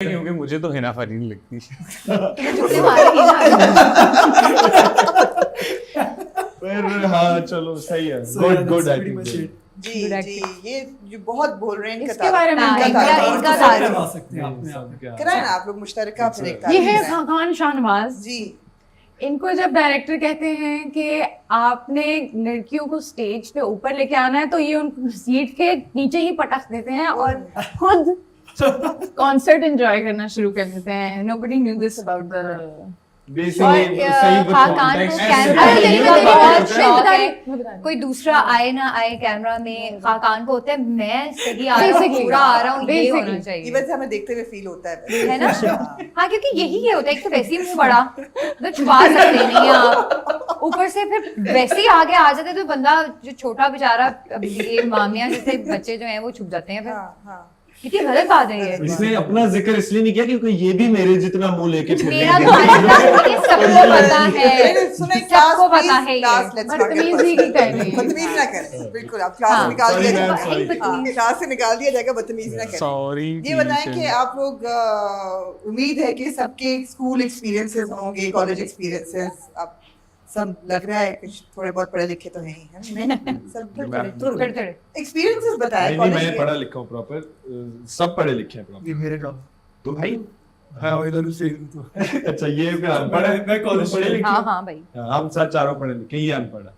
क्योंकि मुझे तो हिना फनी नहीं लगती। पर हाँ चलो सही है, गुड एक्टिंग। जी जी, ये जो बहुत बोल रहे हैं इसके बारे में इनका करवा सकते हैं अपने आप में। कराए ना आप लोग मुश्तरका फिर एक ये है तारीफ कराएं। खान शाहनवाज जी इनको जब डायरेक्टर कहते हैं कि आपने लड़कियों को स्टेज पे ऊपर लेके आना है तो ये उनको सीट के नीचे ही पटक देते हैं और खुद कॉन्सर्ट एंजॉय करना शुरू कर देते हैं। Nobody knew this about the कोई दूसरा आए ना आए कैमरा में खाकान को होता है मैं सही आ रहा हूँ, पूरा आ रहा हूँ, ये होना चाहिए। ये वैसे हमें देखते हुए फील होता है ना। हाँ क्योंकि यही ये होता है, एक तो वैसे ही मुंह बड़ा तो छुपा सकते नहीं आप, ऊपर से फिर वैसे ही आगे आ जाते तो बंदा जो छोटा बेचारा ये मामिया जैसे बच्चे जो हैं वो छुप जाते हैं। फिर कितनी गलत बात है ये। इसने अपना जिक्र इसलिए नहीं किया क्योंकि ये भी मेरे जितना मुंह लेके मेरा तो ये सबको पता है, सबको पता है ये। बदतमीजी की कर रही है। बदतमीजी ना करें, बिल्कुल आप क्लास से निकाल दिया जाएगा, क्लास से निकाल दिया जाएगा, बदतमीजी ना करें। सॉरी। ये बताएं कि आप लोग उम्मीद है कि सबके स्कूल एक्सपीरियंसेस होंगे, कॉलेज एक्सपीरियंसेस, आप सब लग रहा है कुछ थोड़े बहुत पढ़े लिखे तो हैं ही, है सब थोड़े एक्सपीरियंसेस बताएं। नहीं मैं पढ़ा लिखा हूँ प्रॉपर, सब पढ़े लिखे हैं प्रॉपर। ये मेरे डॉग तो भाई हाँ इधर से तो अच्छा ये फिर अनपढ़ है, मैं कॉलेज पढ़े लिखे। हाँ हाँ भाई हम सब चारों पढ़े लिखे, ये अनपढ़ है।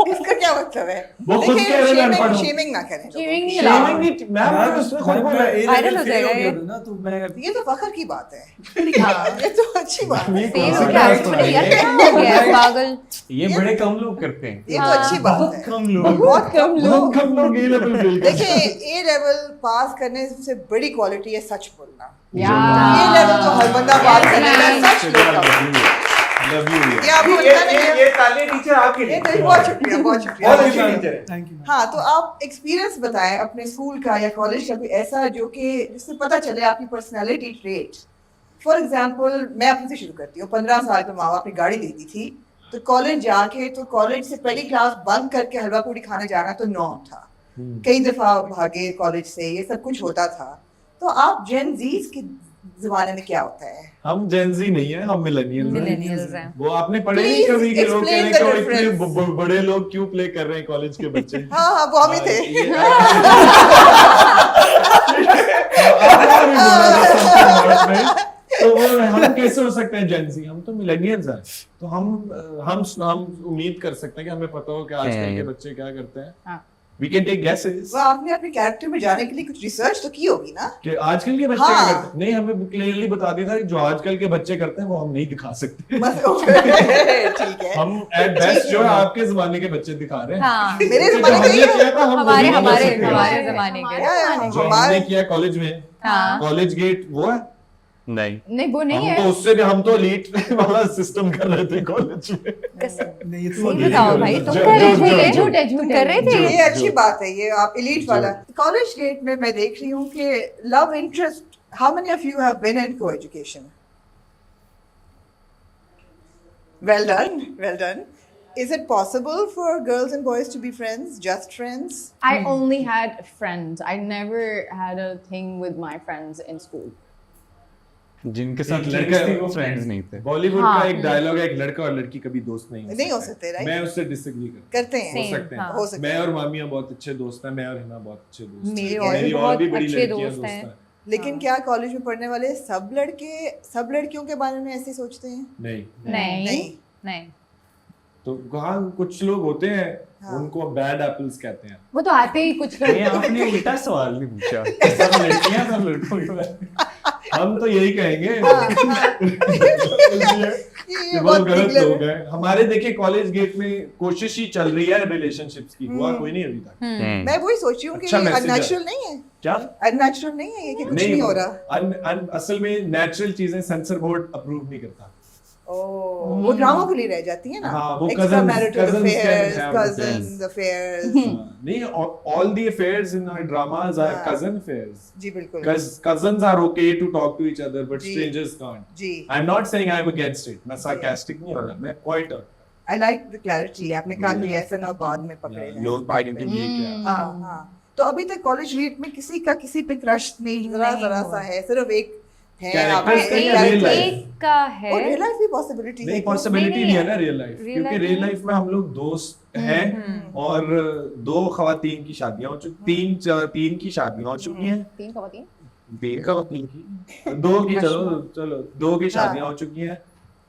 इसका क्या मतलब है? वो खुद कह रहे हैं अनपढ़ हूँ। शेमिंग ना करें, शेमिंग नहीं शेमिंग नहीं, मैं उसमें खुद बोल रहा है। वायरल हो जाएगा ये। ना तो मैं ये तो फखर की बात है। ये तो अच्छी बात है। फेस क्या है यार, क्या हो गया है पागल। ये बड़े कम लोग करते हैं। ये तो अच्छी बात है। कम लोग, बहुत कम लोग। कम लोग ये लेवल फील करते हैं। देखिए ए लेवल पास करने से बड़ी क्वालिटी है सच बोलना। यार ये लेवल तो हर बंदा पास कर लेता है, सच बोलना। लव यू ये आपको पता नहीं है। ये ताली टीचर आपके लिए। बहुत शुक्रिया, बहुत शुक्रिया। बहुत अच्छी टीचर है। Thank you. हाँ तो आप एक्सपीरियंस बताएं अपने स्कूल का या कॉलेज का, कोई ऐसा जो कि जिससे पता चले आपकी पर्सनालिटी ट्रेट। फॉर एग्जांपल मैं अपने से शुरू करती हूँ। 15 साल पे माँ बाप ने गाड़ी दे दी थी, तो कॉलेज जाके तो कॉलेज से पहली क्लास बंद करके हलवा पूरी खाने जाना तो नॉर्म था। कई दफा भागे कॉलेज से, ये सब कुछ होता था। तो आप जेन जीज के जमाने में क्या होता है? हम जेनजी नहीं है, हम मिलेनियल्स हैं। वो आपने पढ़े नहीं Please कभी कि लोग कह रहे explain the हैं कि इतने difference. बड़े लोग क्यों प्ले कर रहे हैं कॉलेज के बच्चे। हाँ हाँ वो हम ही थे। तो वो हम कैसे हो सकते हैं जेनजी? हम तो मिलेनियल्स हैं। तो हम उम्मीद कर सकते हैं कि हमें पता हो कि आजकल के बच्चे क्या करते हैं। We can take guesses. वो आपने अपने कैरेक्टर में जाने के लिए कुछ रिसर्च तो की होगी ना? कि आजकल के बच्चे हाँ। क्या करते हैं? नहीं, हमें क्लियरली बता दिया था कि जो आजकल के बच्चे करते हैं वो हम नहीं दिखा सकते। बस ठीक है। हम एट बेस्ट जो है आपके जमाने के बच्चे दिखा रहे हैं। हाँ मेरे जो जमाने हमने के किया था हम हमारे वही कर हमारे सकते हैं। हमारे जमाने के। जो हमने हमारे किया कॉलेज में, हाँ कॉलेज गेट वो है। नहीं नहीं वो नहीं हम है। तो उससे भी हम तो लीड वाला सिस्टम कर रहे थे कॉलेज में। नहीं ये तो सही बताओ भाई, तुम जो- कर रहे जो- थे, झूठ है, झूठ तुम है। कर रहे थे। ये अच्छी बात है, ये आप एलीट वाला। कॉलेज गेट में मैं देख रही हूँ कि love interest, how many of you have been in coeducation? Well done, well done. Is it possible for girls and boys to be friends, just friends? I only had friends. I never had a thing with my friends in school. जिनके साथ एक लड़के लड़का थे वो friends नहीं थे। बॉलीवुड हाँ। का एक डायलॉग है, एक लड़का और लड़की कभी दोस्त नहीं हो सकते, right? मैं उससे डिसएग्री करता करते हैं। हूँ। Same, हो सकते हैं। हाँ। हो सकते मैं हैं। और मामिया बहुत अच्छे दोस्त हैं, मैं और हिना बहुत अच्छे दोस्त हैं। मेरे और मेरी भी और भी बहुत बड़ी अच्छे लड़कियां दोस्त हैं। लेकिन क्या कॉलेज में पढ़ने वाले सब लड़के सब लड़कियों के बारे में ऐसे सोचते हैं? नहीं, नहीं नहीं। नहीं तो कहाँ कुछ लोग होते हैं हाँ। उनको बैड एप्पल्स कहते हैं। वो तो आते ही कुछ ये आपने उल्टा सवाल नहीं पूछा। सब लड़कियां सब लड़कों के बारे में। हम तो यही कहेंगे ये कि वो बहुत गलत निकले लोग हैं। हमारे देखिए कॉलेज गेट में कोशिश ही चल रही है रिलेशनशिप्स की, हुआ कोई नहीं अभी तक। मैं वही सोच रही हूँ कि अच्छा ये message है। अननेचुरल नहीं है, क्या अननेचुरल नहीं है ये कि कुछ नहीं हो रहा। असल में नेचुरल चीजें सेंसर बोर्ड अप्रूव नहीं करता। ओह, वो ड्रामा के लिए रह जाती है ना। हाँ, वो extra cousins- marital cousins affairs, can have cousins affairs. नहीं, all the affairs in our dramas are हाँ। cousin affairs. जी बिल्कुल। Because cousins are okay to talk to each other, but ji. strangers can't. Ji. I'm not saying I'm against it. मैं sarcastic नहीं हो रहा, मैं quite I like the clarity. आपने कहा कि ऐसा ना बाद में पकड़े जाएं। लोग पार्टी ये क्या? हाँ हाँ। तो अभी तक कॉलेज रेट में किसी का किसी पे क्रश नहीं, जरा सा है, सिर्फ एक है Character आपके का या character। real life? एक का है और रियल लाइफ भी पॉसिबिलिटी नहीं है। पॉसिबिलिटी नहीं, नहीं है ना रियल लाइफ, real क्योंकि life रियल में- लाइफ में हम लोग दोस्त हैं और 2 खवातीन की शादियां हो चुकी, 3 की शादियां हो चुकी हैं, 3 खवातीन 2 खवातीन की, 2 की चलो 2 की शादियां हो चुकी हैं,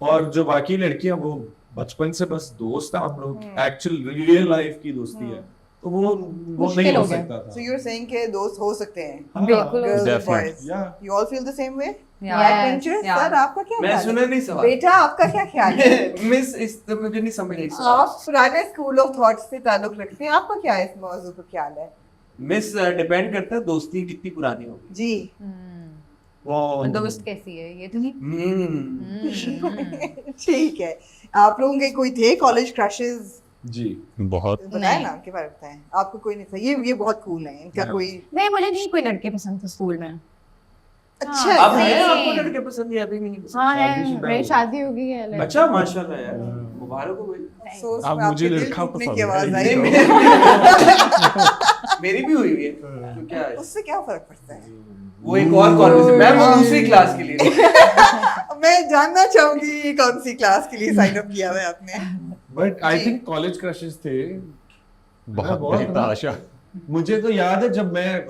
और जो बाकी लड़कियां वो बचपन से बस दोस्त है हम लोग, एक्चुअल रियल लाइफ की दोस्ती है, तो वो मुश्किल नहीं हो हो गया। सकता था। So you're saying के दोस्त हो सकते हैं, हाँ, बिल्कुल। girls and Definitely. boys. Yeah. You all feel the same way? Yeah. Backbenchers? Yeah. Sir आपका क्या मैं ख्याल सुना है? नहीं सवाल। बेटा आपका क्या ख्याल है? मिस इस तो मुझे नहीं समझ आई आप पुराने स्कूल ऑफ थॉट से ताल्लुक रखते हैं, आपका क्या इस मौजू पर ख्याल है? मिस डिपेंड करता है दोस्ती कितनी पुरानी होगी। जी वो दोस्त कैसी है ये तो नहीं ठीक है। आप लोगों के कोई थे कॉलेज क्रशेस? जी बहुत बताएं ना, उनके बारे में बताएं। आपको कोई नहीं था? ये बहुत कूल है, इनका कोई नहीं, मुझे नहीं कोई लड़के पसंद थे स्कूल में। अच्छा अब है। है नहीं। आपको लड़के पसंद या अभी नहीं पसंद? हाँ है, शादीशुदा मेरी हो। शादी हो गई है। अच्छा माशाल्लाह यार, मुबारक हो भाई। अफसोस अब में मुझे आपके दिल लड़का टूटने पसंद की आवाज है। आई। मेरी भी हुई है, तो क्या है? उससे क्या फर्क पड़ता है? वो एक और कॉन्वर्सेशन, मैं वो दूसरी क्लास के लिए। मैं जानना चाहूंगी कौन सी क्लास के लिए साइन अप किया हुआ है आपने? बट आई जी। थिंक कॉलेज क्रशेस थे बहुत बहुत बेताशा। मुझे तो याद है जब मैं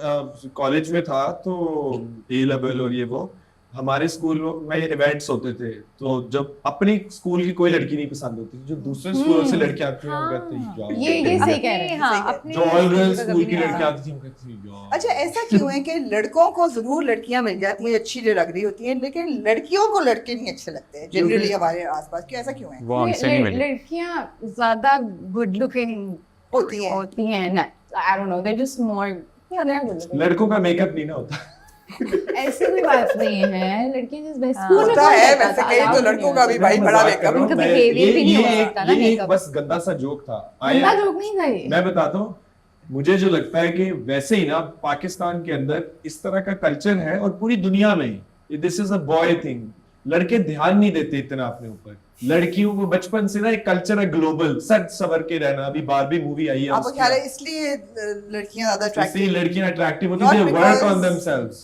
कॉलेज में था तो ए लेवल और ये वो हमारे स्कूल में इवेंट्स होते थे, तो जब अपनी स्कूल की कोई लड़की नहीं पसंद होती, जो दूसरे स्कूलों से लड़कियां आती हैं हम कहते हैं यार, ये सही कह रहे हैं। हाँ, सही अपने जो ऑल गर्ल्स कभी स्कूल की नहीं लड़कियां आती थी हम कहते हैं यार। अच्छा ऐसा क्यों है कि लड़कों को जरूर लड़कियां मिल जाती हैं अच्छी जो लग रही होती हैं, लेकिन लड़कियों को लड़के नहीं अच्छे लगते हैं जनरली हमारे आसपास? क्यों, ऐसा क्यों है? वो हमसे नहीं मिले। लड़कियां ज्यादा गुड लुकिंग होती हैं। होती हैं। I don't know, they just more, या दे आर गुड लुकिंग। लड़कों का मेकअप नहीं ना होता। ऐसी कोई बात नहीं है, लड़कियां जस्ट बेस्ट हाँ। स्कूल में होता कौन है, कहता वैसे था? कहीं तो allowed लड़कों नहीं का भी भाई मैं बड़ा मजाक मेकअप कर रहा हूँ, उनका मैं- behavior भी नहीं ये हो एक- सकता ना ये एक makeup। बस गंदा सा जोक था। गंदा जोक नहीं था ये। मैं बताता हूँ, मुझे जो लगता है कि वैसे ही ना पाकिस्तान के अंदर इस तरह का कल्चर है और पूरी दुनिया में this is a boy thing. लड़के ध्यान नहीं देते इतना अपने ऊपर, लड़कियों को बचपन से ना एक कल्चर है ग्लोबल, सच सवर के रहना। अभी बारबी मूवी आई है, आपको ख्याल है इसलिए लड़कियां ज्यादा इसलिए अट्रैक्टिव? लड़कियां अट्रैक्टिव होती Not हैं, they work because- on themselves।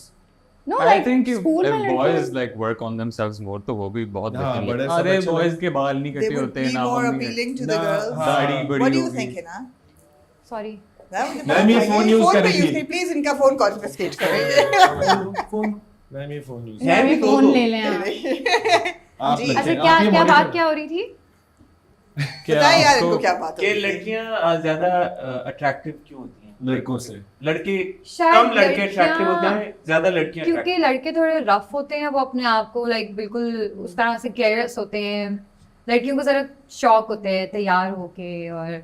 No, I like, think school में if लड़कियां- boys like work on themselves more तो वो भी बहुत हाँ, बेहतर बड़े लगता है। सब अरे अच्छे boys लोग- के बाल नहीं They कटे would होते be हैं ना, more mummy appealing to the ना, girls. हाँ। दाढ़ी बड़ी What do you होगी। think है ना? सॉरी मैम, ये phone use फोन पे करेंगी। यूज नहीं, प्लीज इनका फोन कॉन्फिस्केट करें। फोन मैं भी फोन यूज है भी फोन दो। ले लें आप। आप जी। लड़के- अच्छा आप क्या ये क्या monitor- बात क्या हो रही थी? बताएं यार तो इनको क्या बात कि है? लड़कियां ज्यादा अट्रैक्टिव क्यों होती हैं लड़कों से? लड़के शायद कम लड़के लड़कियां- अट्रैक्टिव होते हैं, ज्यादा लड़कियां क्योंकि लड़के थोड़े रफ होते हैं, वो अपने आप को लाइक बिल्कुल उस तरह से केयरलेस होते हैं। लड़कियों को जरा शौक होते हैं तैयार होके और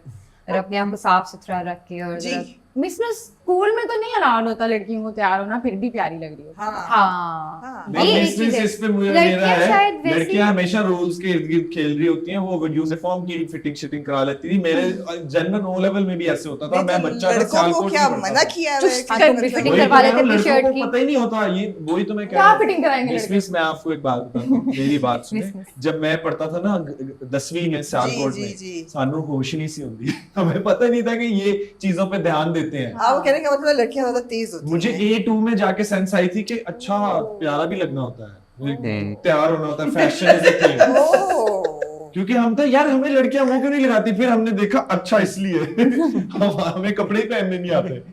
अपने आप को साफ सुथरा रख के और जी। जरा मिसमें स्कूल में तो नहीं अलाउड होता लड़कियों को तैयार होना, फिर भी प्यारी लग रही हो। हाँ हाँ हाँ। नहीं, ये एक business चीज़ है। इस पे मुझे लड़कियां मेरा शायद है, वैसी- लड़कियां हमेशा रूल्स के इर्द गिर्द खेल रही होती हैं, वो यूनिफॉर्म की फिटिंग शिटिंग करा लेती थी। मेरे जनरल ओ लेवल में भी ऐसे होता था, मैं बच्चा था, लड़कों सियाल को कोट क्या में पढ़ता मना था। किया है? चुस्त क्या कर मतलब? fitting वही करवा तो कह रहा लेते हूँ, थे लड़कों शर्ट को की। पता ही नहीं होता ये, वही तो मैं कह क्या रहा हूँ। फिटिंग कराएंगे लड़के? मिस मैं आपको एक बात बताता हूँ, मेरी बात सुने। जब मैं पढ़ता था ना 10वीं में सियालकोट जी, में, जी। सानू होश ही नहीं सी होती। हमें पता ही नहीं था कि ये चीजों पे ध्यान देते हैं। आप कहने का मतलब लड़कियां ज्यादा तेज होती मुझे हैं। A2 में जाके सेंस आई थी कि अच्छा प्यारा भी लगना होता है, हम्म। तैयार होना होता है, फैशन इज अ थिंग। ओह। क्योंकि हम तो यार हमें लड़कियां वो क्यों नहीं लगाती, फिर हमने देखा अच्छा इसलिए हमें कपड़े ही पहनने नहीं आते।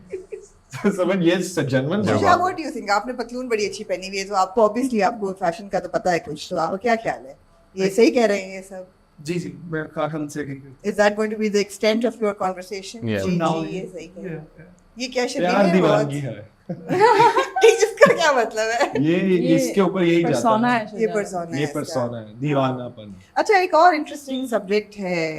समझ ये जेन्युइन अच्छा, what do you think? आपने पतलून बड़ी अच्छी पहनी हुई है, तो आपको ऑब्वियसली आपको फैशन का तो पता है कुछ, तो आपका क्या ख्याल है? ये सही कह रहे हैं ये सब? जी जी मैं काफी से Is that going to be the extent of your conversation? Yeah. Ji Now- जी, ये सही कह रहे हैं। ये क्या प्यार शर्मीले दीवानगी बहुत? है। इसका क्या मतलब है? ये इसके ऊपर यही जाता persona है, है ये शायद। persona है ये इसका। पर्सोना है, दीवानापन। अच्छा, एक और इंटरेस्टिंग सब्जेक्ट है